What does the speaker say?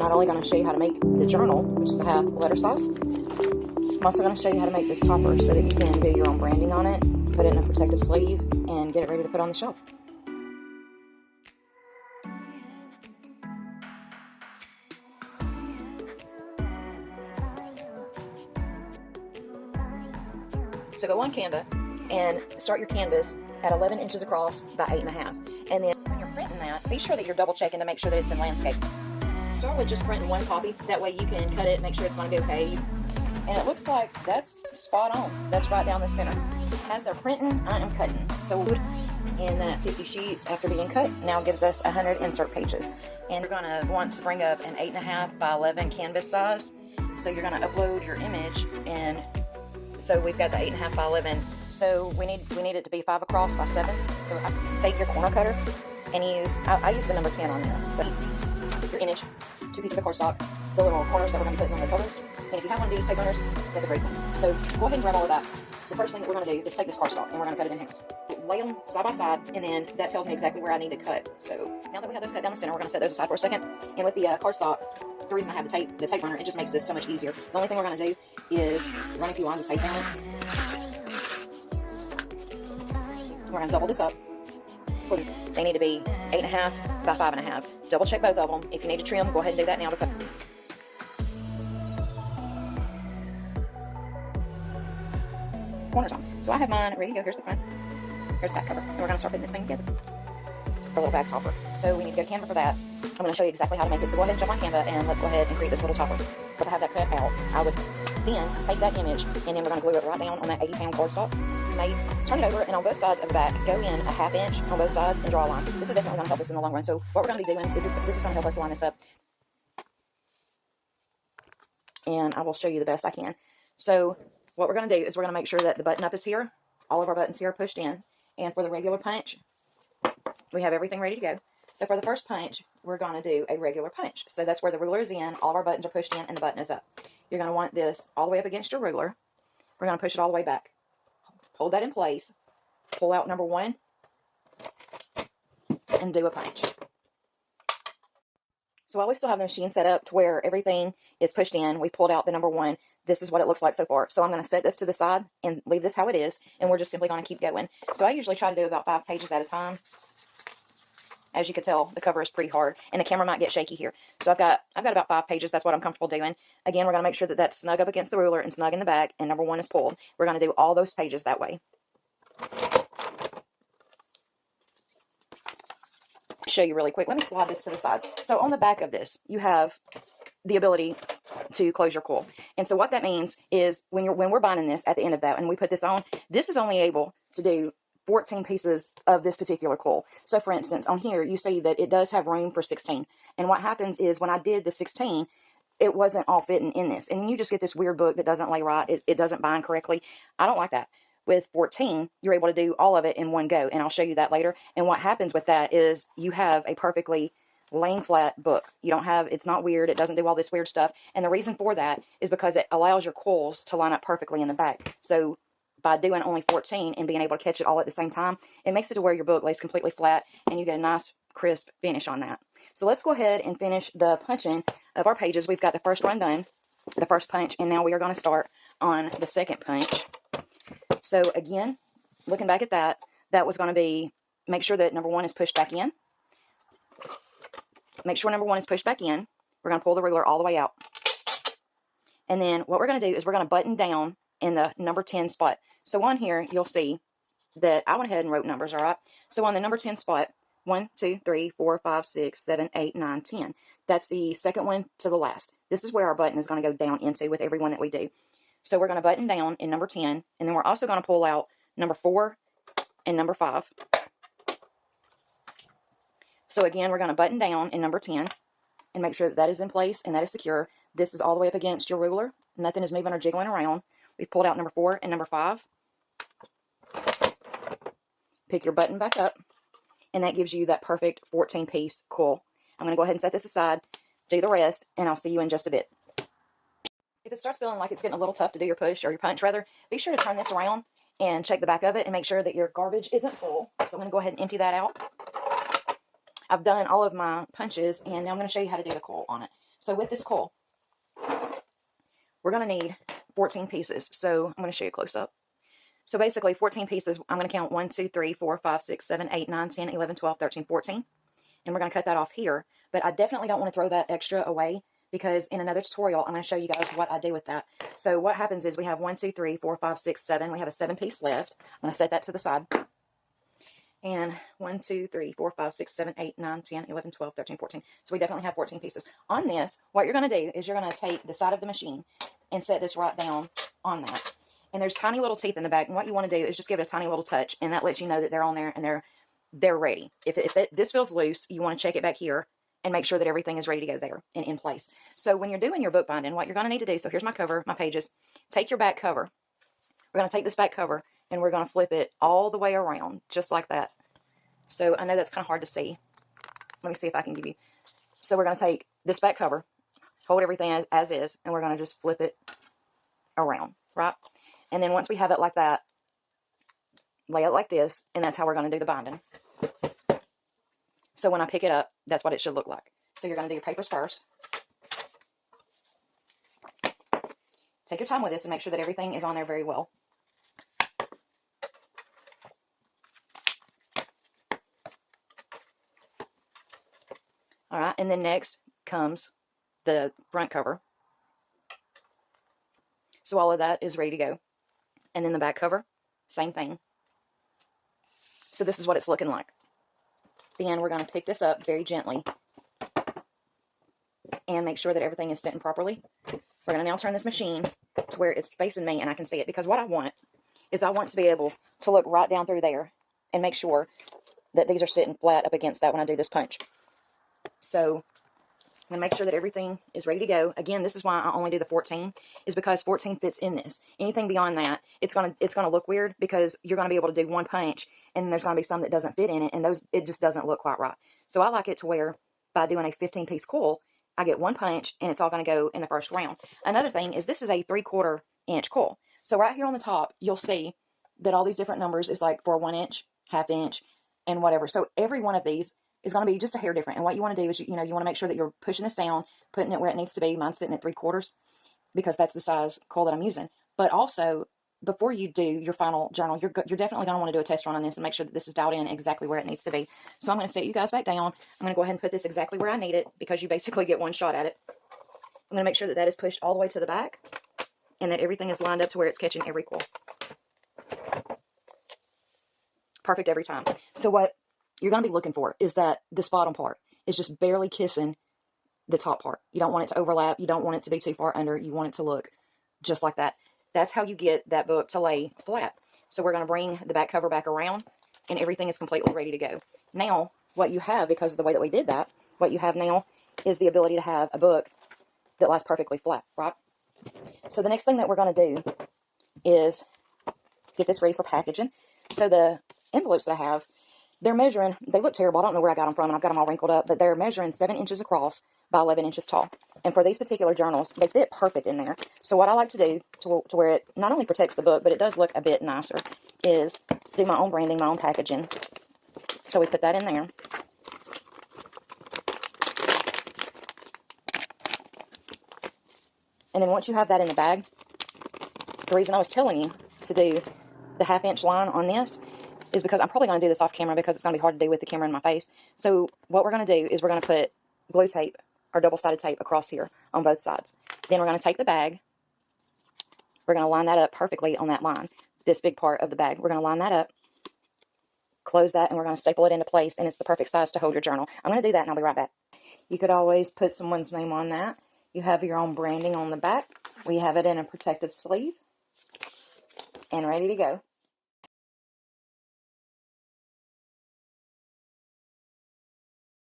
not only going to show you how to make the journal, which is a half letter size, I'm also going to show you how to make this topper so that you can do your own branding on it, put it in a protective sleeve, and get it ready to put on the shelf. So go on Canva and start your canvas at 11 inches across by 8.5. And then when you're printing that, be sure that you're double checking to make sure that it's in landscape. Start with just printing one copy. That way you can cut it, make sure it's going to be okay. And it looks like that's spot on. That's right down the center. As they're printing, I am cutting. So in that 50 sheets after being cut now gives us 100 insert pages. And you're going to want to bring up an 8.5 by 11 canvas size. So you're going to upload your image, and so we've got the 8.5 by 11. So we need it to be 5 across by 7. So take your corner cutter and I use the number 10 on this. So your image, 2 pieces of cardstock, the little corners that we're going to be putting on the covers. And if you have one of these tape runners, that's a great one. So go ahead and grab all of that. The first thing that we're going to do is take this cardstock and we're going to cut it in half. Lay them side by side, and then that tells me exactly where I need to cut. So now that we have those cut down the center, we're going to set those aside for a second. And with the cardstock, the reason I have the tape runner, it just makes this so much easier. The only thing we're going to do is run a few lines of tape down it. We're going to double this up. They need to be 8.5 by 5.5. Double check both of them. If you need to trim, go ahead and do that now to cut. Corners on. So I have mine ready to go. Here's the front. Here's the back cover. And we're going to start putting this thing together. A little back topper. So we need to go to Canva for that. I'm going to show you exactly how to make it. So go ahead and jump on Canva and let's go ahead and create this little topper. Once I have that cut out, I would then take that image and then we're going to glue it right down on that 80-pound cardstock. Turn it over, and on both sides of the back, go in a 1/2 inch on both sides and draw a line. This is definitely going to help us in the long run. So what we're going to be doing is this is going to help us line this up. And I will show you the best I can. So what we're going to do is we're going to make sure that the button up is here. All of our buttons here are pushed in. And for the regular punch, we have everything ready to go. So for the first punch, we're going to do a regular punch. So that's where the ruler is in, all of our buttons are pushed in, and the button is up. You're going to want this all the way up against your ruler. We're going to push it all the way back. Hold that in place. Pull out number 1 and do a punch. So while we still have the machine set up to where everything is pushed in, we pulled out the number 1. This is what it looks like so far. So I'm going to set this to the side and leave this how it is, and we're just simply going to keep going. So I usually try to do about 5 pages at a time. As you can tell, the cover is pretty hard, and the camera might get shaky here. So I've got about 5 pages. That's what I'm comfortable doing. Again, we're going to make sure that that's snug up against the ruler and snug in the back, and number 1 is pulled. We're going to do all those pages that way. Show you really quick. Let me slide this to the side. So on the back of this, you have the ability to close your quill. And so what that means is when we're binding this at the end of that and we put this on, this is only able to do 14 pieces of this particular quill. So for instance, on here, you see that it does have room for 16. And what happens is when I did the 16, it wasn't all fitting in this. And then you just get this weird book that doesn't lay right. It doesn't bind correctly. I don't like that. With 14, you're able to do all of it in one go. And I'll show you that later. And what happens with that is you have a perfectly laying flat book. It's not weird. It doesn't do all this weird stuff. And the reason for that is because it allows your quills to line up perfectly in the back. So by doing only 14 and being able to catch it all at the same time, it makes it to where your book lays completely flat and you get a nice crisp finish on that. So let's go ahead and finish the punching of our pages. We've got the first run done, the first punch, and now we are going to start on the second punch. So again, looking back at that, that was going to be, make sure that number 1 is pushed back in. Make sure number 1 is pushed back in. We're going to pull the ruler all the way out. And then what we're going to do is we're going to button down in the number 10 spot. So on here, you'll see that I went ahead and wrote numbers, all right? So on the number 10 spot, 1, 2, 3, 4, 5, 6, 7, 8, 9, 10. That's the second one to the last. This is where our button is going to go down into with every one that we do. So we're going to button down in number 10, and then we're also going to pull out number 4 and number 5. So again, we're going to button down in number 10 and make sure that that is in place and that is secure. This is all the way up against your ruler. Nothing is moving or jiggling around. We've pulled out number 4 and number 5. Pick your button back up, and that gives you that perfect 14-piece quill. I'm going to go ahead and set this aside, do the rest, and I'll see you in just a bit. If it starts feeling like it's getting a little tough to do your push, or your punch rather, be sure to turn this around and check the back of it and make sure that your garbage isn't full. So I'm going to go ahead and empty that out. I've done all of my punches, and now I'm going to show you how to do the quill on it. So with this coil, we're going to need 14 pieces. So I'm going to show you close up. So basically 14 pieces. I'm going to count 1, 2, 3, 4, 5, 6, 7, 8, 9, 10, 11, 12, 13, 14. And we're going to cut that off here. But I definitely don't want to throw that extra away, because in another tutorial, I'm going to show you guys what I do with that. So what happens is we have 1, 2, 3, 4, 5, 6, 7. We have a 7-piece left. I'm going to set that to the side. And 1, 2, 3, 4, 5, 6, 7, 8, 9, 10, 11, 12, 13, 14. So we definitely have 14 pieces. On this, what you're going to do is you're going to take the side of the machine and set this right down on that. And there's tiny little teeth in the back. And what you want to do is just give it a tiny little touch. And that lets you know that they're on there and they're ready. If this feels loose, you want to check it back here and make sure that everything is ready to go there and in place. So when you're doing your bookbinding, what you're going to need to do, so here's my cover, my pages. Take your back cover. We're going to take this back cover and we're going to flip it all the way around, just like that. So I know that's kind of hard to see. Let me see if I can give you. So we're going to take this back cover, hold everything as is, and we're going to just flip it around, right? And then once we have it like that, lay it like this, and that's how we're going to do the binding. So when I pick it up, that's what it should look like. So you're going to do your papers first. Take your time with this and make sure that everything is on there very well. All right, and then next comes the front cover. So all of that is ready to go. And then the back cover, same thing. So this is what it's looking like. Then we're going to pick this up very gently and make sure that everything is sitting properly. We're going to now turn this machine to where it's facing me and I can see it, because what I want is I want to be able to look right down through there and make sure that these are sitting flat up against that when I do this punch. So I'm going to make sure that everything is ready to go. Again, this is why I only do the 14, is because 14 fits in this. Anything beyond that, it's gonna look weird, because you're going to be able to do one punch, and there's going to be some that doesn't fit in it, and it just doesn't look quite right. So I like it to where by doing a 15-piece coil, I get one punch, and it's all going to go in the first round. Another thing is this is a 3/4 inch coil. So right here on the top, you'll see that all these different numbers is like for a 1 inch, ½ inch, and whatever. So every one of these is going to be just a hair different. And what you want to do is, you want to make sure that you're pushing this down, putting it where it needs to be. Mine's sitting at 3/4 because that's the size coil that I'm using. But also, before you do your final journal, you're definitely going to want to do a test run on this and make sure that this is dialed in exactly where it needs to be. So I'm going to set you guys back down. I'm going to go ahead and put this exactly where I need it, because you basically get one shot at it. I'm going to make sure that that is pushed all the way to the back and that everything is lined up to where it's catching every coil. Perfect every time. So what you're going to be looking for is that this bottom part is just barely kissing the top part. You don't want it to overlap. You don't want it to be too far under. You want it to look just like that. That's how you get that book to lay flat. So we're going to bring the back cover back around, and everything is completely ready to go. Now, what you have, because of the way that we did that, what you have now is the ability to have a book that lies perfectly flat, right? So the next thing that we're going to do is get this ready for packaging. So the envelopes that I have, they're measuring, they look terrible. I don't know where I got them from, and I've got them all wrinkled up, but they're measuring 7 inches across by 11 inches tall. And for these particular journals, they fit perfect in there. So what I like to do to where it not only protects the book, but it does look a bit nicer, is do my own branding, my own packaging. So we put that in there. And then once you have that in the bag, the reason I was telling you to do the ½ inch line on this is because I'm probably going to do this off camera, because it's going to be hard to do with the camera in my face. So what we're going to do is we're going to put glue tape or double-sided tape across here on both sides. Then we're going to take the bag. We're going to line that up perfectly on that line, this big part of the bag. We're going to line that up, close that, and we're going to staple it into place, and it's the perfect size to hold your journal. I'm going to do that, and I'll be right back. You could always put someone's name on that. You have your own branding on the back. We have it in a protective sleeve and ready to go.